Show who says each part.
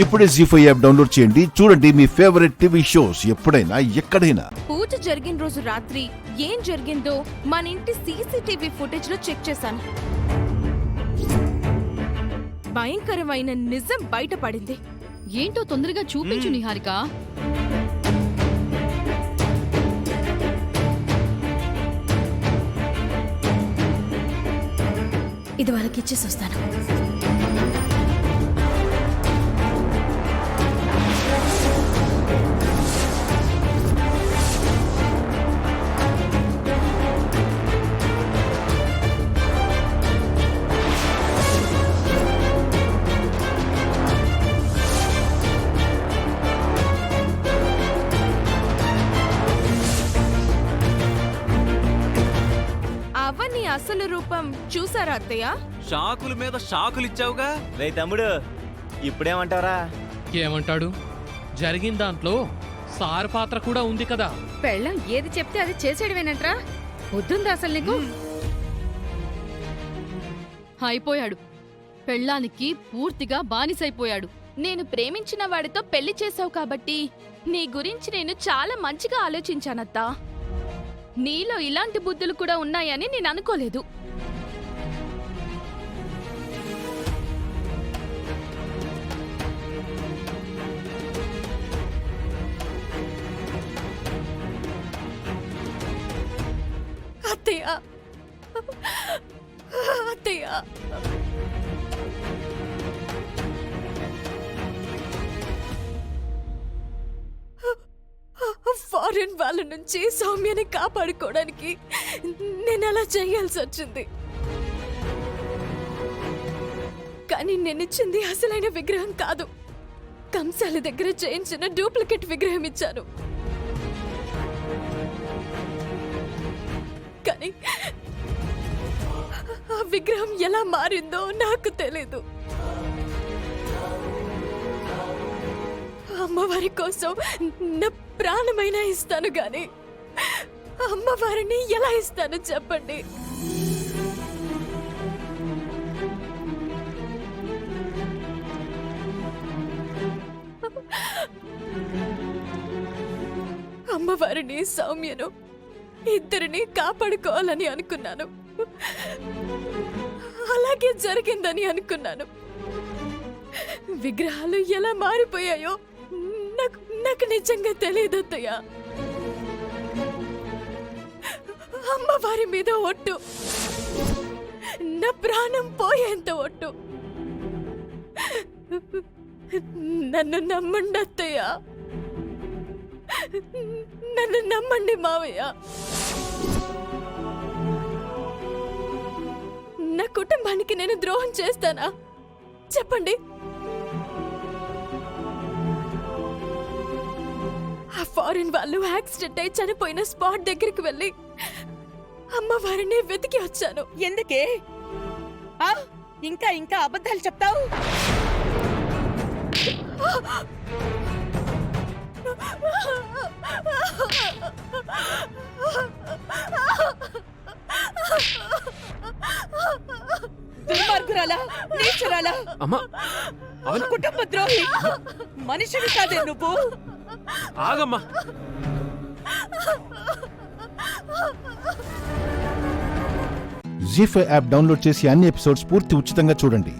Speaker 1: ఇప్పుడే జీ5 app download చేయండి. చూడండి మీ ఫేవరెట్ టీవీ షోస్ ఎప్పుడైనా ఎక్కడైనా.
Speaker 2: పూజ జరిగిన రోజు రాత్రి ఏం జరిగిందో మన ఇంటి సీసీటీవీ ఫుటేజ్ లో చెక్ చేశాను. భయంకరమైన నిజం బయటపడింది.
Speaker 3: ఏంటో తొందరగా చూపించు నిహారిక.
Speaker 2: ఇది వాళ్ళకి ఇచ్చేసి వస్తాను. అవని అసలు రూపం చూసారా అత్తయ్య?
Speaker 4: షాకుల మీద షాకులు ఇచ్చావుగా.
Speaker 5: రే తమ్ముడు, ఇప్పుడేమంటారా?
Speaker 6: ఏమంటాడు? జరిగిన దాంట్లో సార్ పాత్ర కూడా ఉంది కదా.
Speaker 3: పెళ్ళం ఏది చెప్తే అది చేసేయడమేనంట్రా. వద్దుందా అసలు నీకు? అయిపోయాడు. పెళ్ళానికి పూర్తిగా బానిసైపోయాడు.
Speaker 2: నేను ప్రేమించిన వాడితో పెళ్లి చేసావు కాబట్టి నీ గురించి నేను చాలా మంచిగా ఆలోచించానత్తా. నీలో ఇలాంటి బుద్ధులు కూడా ఉన్నాయని నేను అనుకోలేదు. అత్తయ్య, అత్తయ్య, ఫారెన్ వాళ్ళ నుంచి సౌమ్యని కాపాడుకోవడానికి నేను అలా చేయాల్సి వచ్చింది. కానీ నేనిచ్చింది అసలైన విగ్రహం కాదు. కంసాల దగ్గర చేయించిన డూప్లికేట్ విగ్రహం ఇచ్చాను. కానీ ఆ విగ్రహం ఎలా మారిందో నాకు తెలీదు. అమ్మవారి కోసం నా ప్రాణమైనా ఇస్తాను గాని అమ్మవారిని ఎలా ఇస్తాను చెప్పండి? అమ్మవారిని సౌమ్యను ఇద్దరిని కాపాడుకోవాలని అనుకున్నాను. అలాగే జరిగిందని అనుకున్నాను. విగ్రహాలు ఎలా మారిపోయాయో నాకు నిజంగా తెలియదు అత్తయ్య. అమ్మవారి మీద ఒట్టు, నా ప్రాణం పోయేంత ఒట్టు. నన్ను నమ్మండి అత్తయ్య, నన్ను నమ్మండి మావయ్య. నా కుటుంబానికి నేను ద్రోహం చేస్తానా చెప్పండి? ఆ ఫారిన్ వాళ్ళు యాక్సిడెంట్ అయి చనిపోయిన స్పాట్ దగ్గరికి వెళ్ళి అమ్మవారిని వెతికి వచ్చాను.
Speaker 7: ఎందుకే ఇంకా ఇంకా అబద్ధాలు చెప్తావు? దుర్మార్గురాలా, నీచురాలా, కుటుంబ ద్రోహి, మనిషివి కాదే నువ్వు.
Speaker 4: ఆగమ్మా.
Speaker 1: జీ5 యాప్ డౌన్లోడ్ చేసి అన్ని ఎపిసోడ్స్ పూర్తి ఉచితంగా చూడండి.